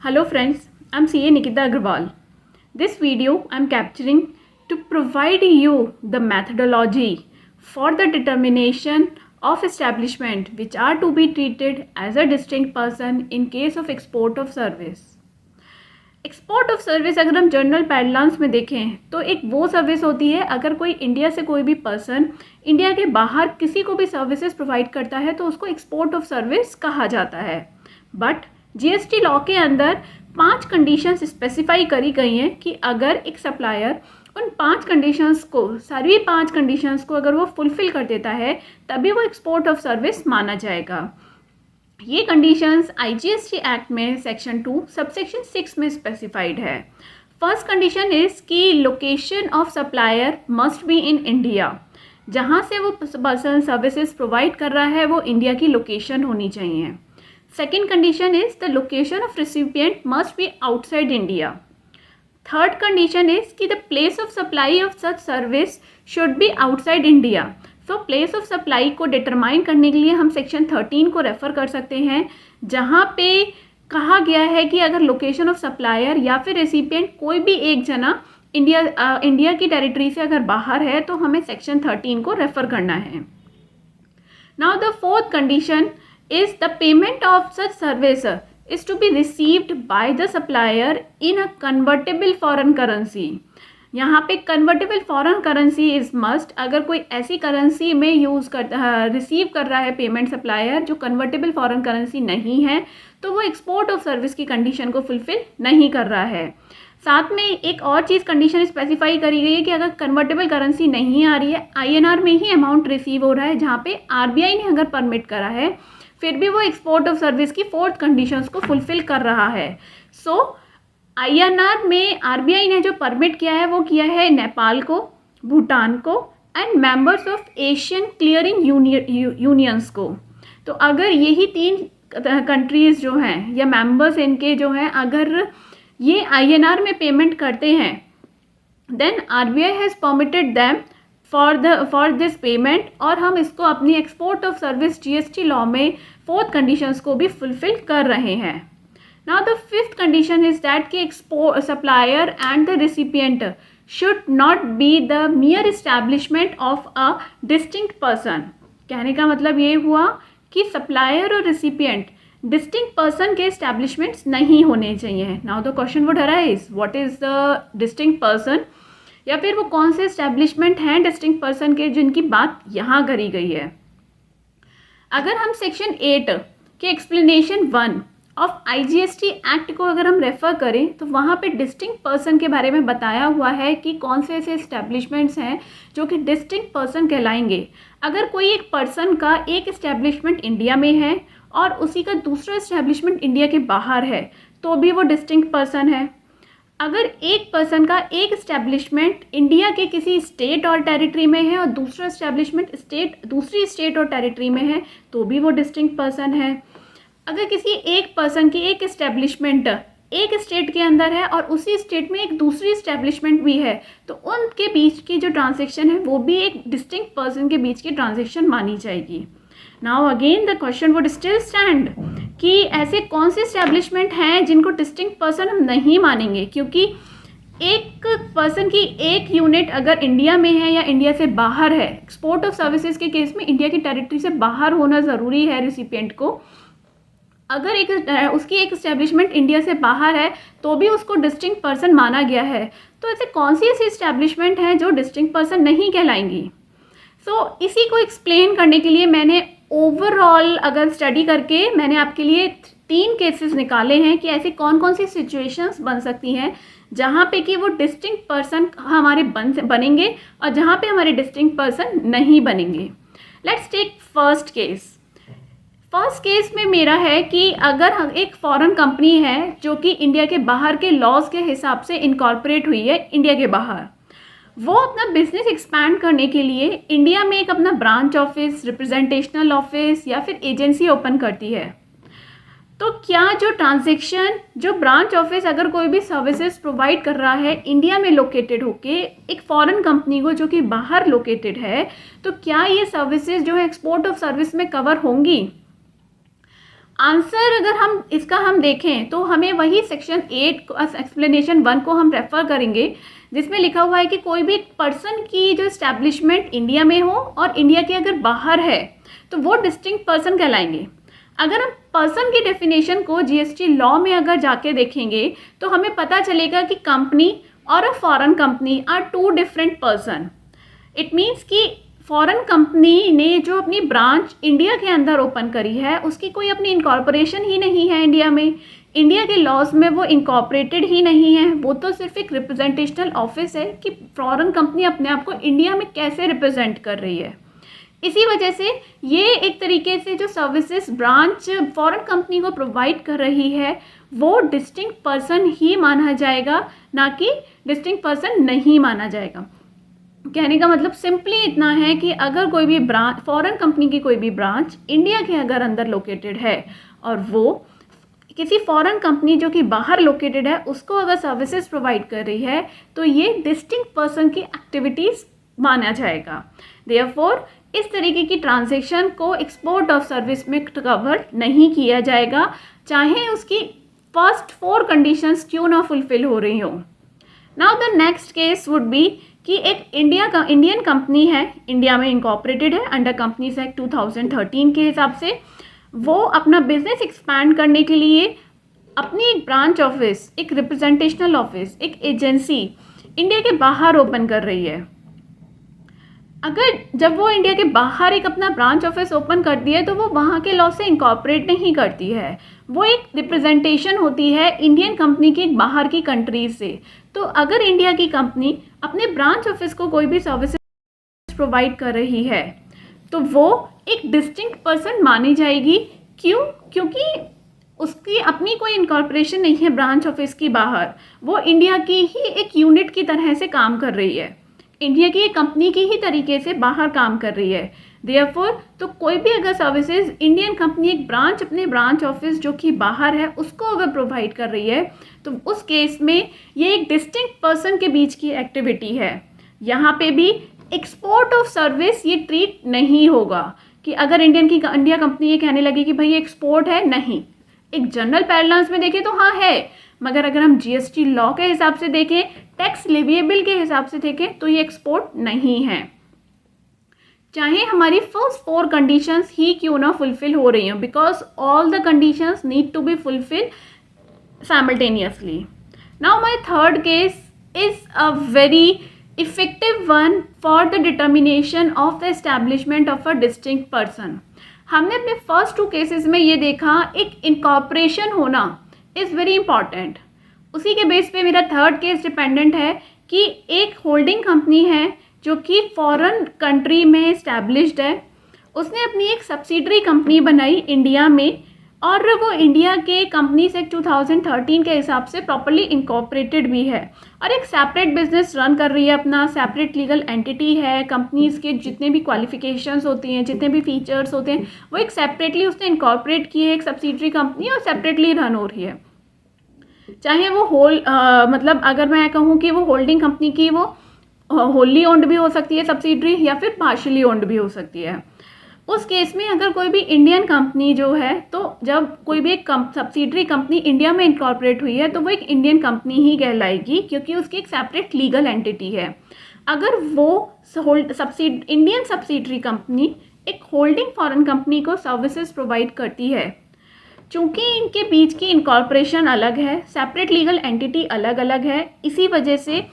Hello friends, I'm CA Nikita Agrawal. This video I'm capturing to provide you the methodology for the determination of establishment which are to be treated as a distinct person in case of export of service. Export of service अगर हम general पैडलांस में देखें तो एक वो service होती है अगर कोई इंडिया से कोई भी पर्सन इंडिया के बाहर किसी को भी सर्विसेज प्रोवाइड करता है तो उसको एक्सपोर्ट ऑफ सर्विस कहा जाता है. बट जीएसटी लॉ के अंदर 5 कंडीशंस स्पेसिफाई करी गई हैं कि अगर एक सप्लायर उन 5 कंडीशंस को सारी 5 कंडीशंस को अगर वो फुलफिल कर देता है तभी वो एक्सपोर्ट ऑफ सर्विस माना जाएगा. ये कंडीशंस आईजीएसटी एक्ट में सेक्शन 2 सबसेक्शन 6 में स्पेसिफाइड है. फर्स्ट कंडीशन इज कि location of supplier must be in India. जहाँ से वो पर्सन सर्विसेज प्रोवाइड कर रहा है वो इंडिया की लोकेशन होनी चाहिए. Second condition is the location of recipient must be outside India. Third condition is कि the place of supply of such service should be outside India. So place of supply को determine करने के लिए हम section 13 को refer कर सकते हैं जहाँ पे कहा गया है कि अगर लोकेशन ऑफ सप्लायर या फिर रेसिपिएंट कोई भी एक जना इंडिया की टेरिटरी से अगर बाहर है तो हमें सेक्शन 13 को रेफ़र करना है. Now the fourth condition is the payment of such service is to be received by the supplier in a convertible foreign currency. यहाँ पे convertible foreign currency is must. अगर कोई ऐसी करेंसी में रिसीव कर रहा है पेमेंट सप्लायर जो convertible foreign currency नहीं है तो वो एक्सपोर्ट ऑफ सर्विस की कंडीशन को फुलफिल नहीं कर रहा है. साथ में एक और चीज़ कंडीशन स्पेसिफाई करी गई है कि अगर कन्वर्टेबल करेंसी नहीं आ रही है आईएनआर में ही अमाउंट रिसीव हो रहा है जहाँ पे आरबीआई ने अगर परमिट करा है फिर भी वो एक्सपोर्ट ऑफ सर्विस की फोर्थ कंडीशंस को फुलफिल कर रहा है. सो आईएनआर में आरबीआई ने जो परमिट किया है वो किया है नेपाल को, भूटान को and members of Asian clearing unions को. तो अगर यही 3 कंट्रीज़ जो हैं या मेंबर्स इनके जो हैं अगर ये आईएनआर में पेमेंट करते हैं then RBI has permitted them for this payment और हम इसको अपनी export of service GST law में फोर्थ कंडीशंस को भी फुलफिल कर रहे हैं. Now the fifth condition is that कि export supplier and the recipient should not be the mere establishment of a distinct person. कहने का मतलब ये हुआ कि सप्लायर और रिसिपिएंट डिस्टिंक्ट पर्सन के इस्टेब्लिशमेंट्स नहीं होने चाहिए. Now the question would arise what is the distinct person या फिर वो कौन से इस्टेब्लिशमेंट हैं डिस्टिंक्ट पर्सन के जिनकी बात यहाँ करी गई है. अगर हम सेक्शन 8 के एक्सप्लेनेशन 1 ऑफ आईजीएसटी एक्ट को अगर हम रेफ़र करें तो वहाँ पे डिस्टिंक्ट पर्सन के बारे में बताया हुआ है कि कौन से ऐसे इस्टेब्लिशमेंट्स हैं जो कि डिस्टिंक्ट पर्सन कहलाएंगे. अगर कोई एक पर्सन का एक इस्टेब्लिशमेंट इंडिया में है और उसी का दूसरा इस्टेब्लिशमेंट इंडिया के बाहर है तो भी वो डिस्टिंक्ट पर्सन है. अगर एक पर्सन का एक इस्टेब्लिशमेंट इंडिया के किसी स्टेट और टेरिटरी में है और दूसरा इस्टेब्लिशमेंट दूसरी स्टेट और टेरिटरी में है तो भी वो डिस्टिंक्ट पर्सन है. अगर किसी एक पर्सन की एक इस्टेब्लिशमेंट एक स्टेट के अंदर है और उसी स्टेट में एक दूसरी इस्टेब्लिशमेंट भी है तो उनके बीच की जो ट्रांजेक्शन है वो भी एक डिस्टिंक्ट पर्सन के बीच की ट्रांजेक्शन मानी जाएगी. Now again the question would still stand कि ऐसे कौन से इस्टेब्लिशमेंट हैं जिनको डिस्टिंक्ट पर्सन हम नहीं मानेंगे क्योंकि एक पर्सन की एक यूनिट अगर इंडिया में है या इंडिया से बाहर है. एक्सपोर्ट ऑफ सर्विसेज के केस में इंडिया की टेरिटरी से बाहर होना ज़रूरी है रिसिपिएंट को. अगर उसकी एक इस्टेब्लिशमेंट इंडिया से बाहर है तो भी उसको डिस्टिंक्ट पर्सन माना गया है. तो ऐसे कौन सी ऐसी इस्टेब्लिशमेंट हैं जो डिस्टिंक्ट पर्सन नहीं कहलाएंगी. सो इसी को एक्सप्लेन करने के लिए मैंने ओवरऑल अगर स्टडी करके मैंने आपके लिए 3 केसेस निकाले हैं कि ऐसी कौन कौन सी सिचुएशंस बन सकती हैं जहाँ पे कि वो डिस्टिंक्ट पर्सन हमारे बनेंगे और जहाँ पे हमारे डिस्टिंक्ट पर्सन नहीं बनेंगे. Let's take first case. First case में मेरा है कि अगर एक फॉरेन कंपनी है जो कि इंडिया के बाहर के लॉज के हिसाब से इनकॉर्पोरेट हुई है इंडिया के बाहर, वो अपना बिजनेस एक्सपैंड करने के लिए इंडिया में एक अपना ब्रांच ऑफिस, रिप्रेजेंटेशनल ऑफिस या फिर एजेंसी ओपन करती है. तो क्या जो ट्रांजैक्शन जो ब्रांच ऑफिस अगर कोई भी सर्विसेज प्रोवाइड कर रहा है इंडिया में लोकेटेड होके एक फॉरेन कंपनी को जो कि बाहर लोकेटेड है तो क्या ये सर्विसेज जो है एक्सपोर्ट ऑफ सर्विस में कवर होंगी. आंसर अगर हम देखें तो हमें वही सेक्शन 8 एक्सप्लेनेशन 1 को हम रेफर करेंगे, जिसमें लिखा हुआ है कि कोई भी पर्सन की जो इस्टेब्लिशमेंट इंडिया में हो और इंडिया के अगर बाहर है तो वो डिस्टिंक्ट पर्सन कहलाएंगे। अगर हम पर्सन की डेफिनेशन को जीएसटी लॉ में अगर जाके देखेंगे तो हमें पता चलेगा कि कंपनी और a foreign company are two different person. It means कि फॉरेन कंपनी ने जो अपनी ब्रांच इंडिया के अंदर ओपन करी है उसकी कोई अपनी इनकॉर्पोरेशन ही नहीं है इंडिया में, इंडिया के लॉज में वो इनकॉर्पोरेटेड ही नहीं है, वो तो सिर्फ एक रिप्रेजेंटेशनल ऑफिस है कि फॉरेन कंपनी अपने आप को इंडिया में कैसे रिप्रेजेंट कर रही है। इसी वजह से ये एक तरीके से जो सर्विसेज ब्रांच फॉरेन कंपनी को प्रोवाइड कर रही है वो डिस्टिंक्ट पर्सन ही माना जाएगा, ना कि डिस्टिंक्ट पर्सन नहीं माना जाएगा। कहने का मतलब सिंपली इतना है कि अगर कोई भी ब्रांच फॉरेन कंपनी की कोई भी ब्रांच इंडिया के अगर अंदर लोकेटेड है और वो किसी फॉरेन कंपनी जो कि बाहर लोकेटेड है उसको अगर सर्विसेज प्रोवाइड कर रही है तो ये डिस्टिंक्ट पर्सन की एक्टिविटीज़ माना जाएगा। देयरफॉर इस तरीके की ट्रांजैक्शन को एक्सपोर्ट ऑफ सर्विस में कवर नहीं किया जाएगा, चाहे उसकी फर्स्ट 4 कंडीशंस क्यों ना फुलफिल हो रही हो। Now the next case would be कि एक इंडियन कंपनी है, इंडिया में इनकॉर्पोरेटेड है अंडर कंपनीज एक्ट 2013 के हिसाब से, वो अपना बिजनेस एक्सपैंड करने के लिए अपनी एक ब्रांच ऑफिस, एक रिप्रेजेंटेशनल ऑफिस, एक एजेंसी इंडिया के बाहर ओपन कर रही है। अगर जब वो इंडिया के बाहर एक अपना ब्रांच ऑफिस ओपन करती है तो वो वहाँ के लॉ से इंकॉर्पोरेट नहीं करती है, वो एक रिप्रेजेंटेशन होती है इंडियन कंपनी की बाहर की कंट्रीज से। तो अगर इंडिया की कंपनी अपने ब्रांच ऑफिस को कोई भी सर्विसेज प्रोवाइड कर रही है तो वो एक डिस्टिंक्ट पर्सन मानी जाएगी। क्यों? क्योंकि उसकी अपनी कोई इनकॉर्पोरेशन नहीं है ब्रांच ऑफिस की बाहर, वो इंडिया की ही एक यूनिट की तरह से काम कर रही है, इंडिया की एक कंपनी की ही तरीके से बाहर काम कर रही है। देयरफॉर तो कोई भी अगर सर्विसेज इंडियन कंपनी एक ब्रांच अपने ब्रांच ऑफिस जो कि बाहर है उसको अगर प्रोवाइड कर रही है तो उस केस में ये एक डिस्टिंक्ट पर्सन के बीच की एक्टिविटी है। यहाँ पे भी एक्सपोर्ट ऑफ सर्विस ये ट्रीट नहीं होगा कि अगर इंडिया कंपनी ये कहने लगी कि भाई ये एक्सपोर्ट है, नहीं। एक जनरल पैरेलल्स में देखें तो हाँ है, मगर अगर हम जीएसटी लॉ के हिसाब से देखें, टैक्स लेविएबल के हिसाब से देखें तो ये एक्सपोर्ट नहीं है, चाहे हमारी फर्स्ट 4 कंडीशंस ही क्यों ना फुलफिल हो रही हो, because all the conditions need to be fulfil simultaneously. Now my third case is a very effective one for the determination of the establishment of a distinct person. हमने अपने first 2 cases में ये देखा एक incorporation होना is very important. उसी के base पे मेरा थर्ड केस डिपेंडेंट है कि एक होल्डिंग कंपनी है जो कि फॉरेन कंट्री में इस्टेब्लिश्ड है, उसने अपनी एक सब्सिडरी कंपनी बनाई इंडिया में और वो इंडिया के कंपनीज एक्ट 2013 के हिसाब से प्रॉपर्ली इनकॉर्पोरेटेड भी है और एक सेपरेट बिजनेस रन कर रही है, अपना सेपरेट लीगल एंटिटी है, कंपनीज के जितने भी क्वालिफिकेशंस होती हैं, जितने भी फीचर्स होते हैं वो एक सेपरेटली उसने इनकॉर्पोरेट की है, एक सब्सिडरी कंपनी और सेपरेटली रन हो रही है। चाहे वो मतलब अगर मैं कहूँ कि वो होल्डिंग कंपनी की वो होली ओन्ड भी हो सकती है सब्सिडरी या फिर पार्शली ओन्ड भी हो सकती है। उस केस में अगर कोई भी इंडियन कंपनी जो है, तो जब कोई भी एक सब्सिडरी कंपनी इंडिया में इनकॉर्पोरेट हुई है तो वो एक इंडियन कंपनी ही कहलाएगी क्योंकि उसकी एक सेपरेट लीगल एंटिटी है। अगर वो इंडियन सब्सिडरी कंपनी एक होल्डिंग फॉरेन कंपनी को सर्विसेज प्रोवाइड करती है, चूँकि इनके बीच की इनकॉर्पोरेशन अलग है, सेपरेट लीगल एंटिटी अलग अलग है, इसी वजह से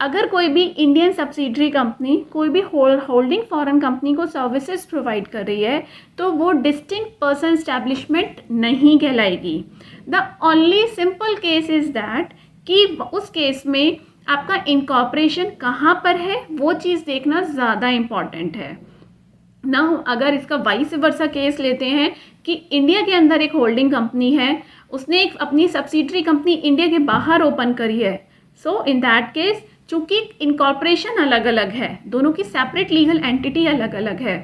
अगर कोई भी इंडियन सब्सिडरी कंपनी कोई भी होल्डिंग फॉरेन कंपनी को सर्विसेज प्रोवाइड कर रही है तो वो डिस्टिंक्ट पर्सन एस्टैब्लिशमेंट नहीं कहलाएगी। The only simple case is that कि उस केस में आपका इनकॉर्पोरेशन कहाँ पर है वो चीज़ देखना ज़्यादा इम्पॉर्टेंट है ना। अगर इसका वाइस वर्सा केस लेते हैं कि इंडिया के अंदर एक होल्डिंग कंपनी है, उसने एक अपनी सब्सिडरी कंपनी इंडिया के बाहर ओपन करी है, सो इन दैट केस चूँकि इनकॉर्पोरेशन अलग अलग है, दोनों की सेपरेट लीगल एंटिटी अलग अलग है,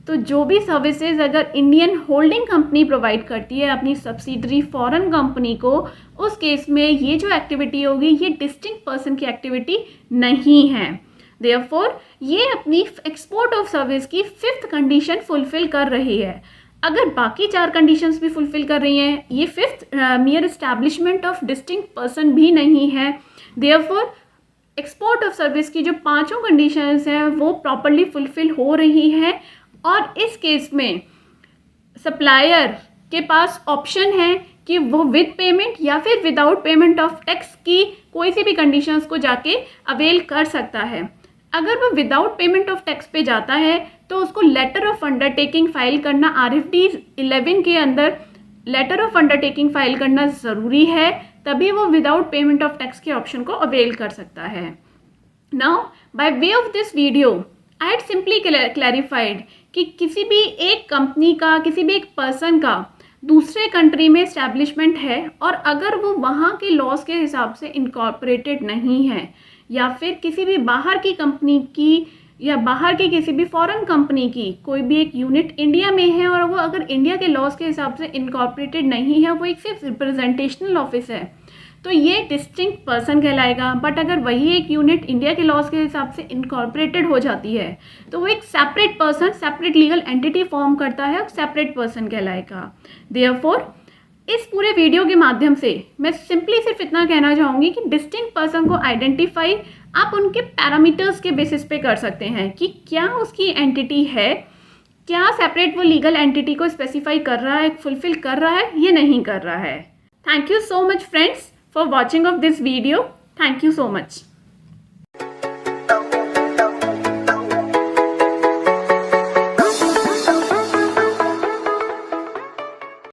तो जो भी सर्विसेज अगर इंडियन होल्डिंग कंपनी प्रोवाइड करती है अपनी सब्सिडरी फॉरेन कंपनी को, उस केस में ये जो एक्टिविटी होगी ये डिस्टिंक्ट पर्सन की एक्टिविटी नहीं है। देयरफॉर ये अपनी एक्सपोर्ट ऑफ सर्विस की 5th कंडीशन फुलफिल कर रही है। अगर बाकी 4 कंडीशंस भी फुलफिल कर रही हैं, ये 5th mere establishment of distinct person भी नहीं है, देयरफॉर एक्सपोर्ट ऑफ सर्विस की जो 5 कंडीशंस हैं वो प्रॉपरली फुलफिल हो रही हैं, और इस केस में सप्लायर के पास ऑप्शन है कि वो विद पेमेंट या फिर विदाउट पेमेंट ऑफ टैक्स की कोई सी भी कंडीशंस को जाके अवेल कर सकता है। अगर वो विदाउट पेमेंट ऑफ टैक्स पे जाता है तो उसको लेटर ऑफ अंडरटेकिंग फाइल करना, RFD 11 के अंदर लेटर ऑफ अंडरटेकिंग फाइल करना ज़रूरी है, तभी वो विदाउट पेमेंट ऑफ टैक्स के ऑप्शन को अवेल कर सकता है। Now by way of this video I had simply clarified कि किसी भी एक कंपनी का, किसी भी एक पर्सन का दूसरे कंट्री में इस्टेब्लिशमेंट है और अगर वो वहाँ के लॉज के हिसाब से इनकॉर्पोरेटेड नहीं है, या फिर किसी भी बाहर की कंपनी की या बाहर की किसी भी फॉरेन कंपनी की कोई भी एक यूनिट इंडिया में है और वो अगर इंडिया के लॉज के हिसाब से इनकॉर्पोरेटेड नहीं है, वो एक सिर्फ रिप्रेजेंटेशनल ऑफिस है, तो ये डिस्टिंक्ट पर्सन कहलाएगा। बट अगर वही एक यूनिट इंडिया के लॉज के हिसाब से इनकॉर्पोरेटेड हो जाती है तो वो एक separate person, separate legal entity form करता है और सेपरेट पर्सन कहलाएगा। देयरफॉर इस पूरे वीडियो के माध्यम से मैं सिंपली सिर्फ इतना कहना चाहूँगी कि डिस्टिंक्ट पर्सन को आइडेंटिफाई आप उनके पैरामीटर्स के बेसिस पे कर सकते हैं कि क्या उसकी एंटिटी है, क्या सेपरेट वो लीगल एंटिटी को स्पेसिफाई कर रहा है, फुलफिल कर रहा है, ये नहीं कर रहा है। Thank you so much friends for watching of this video. Thank you so much.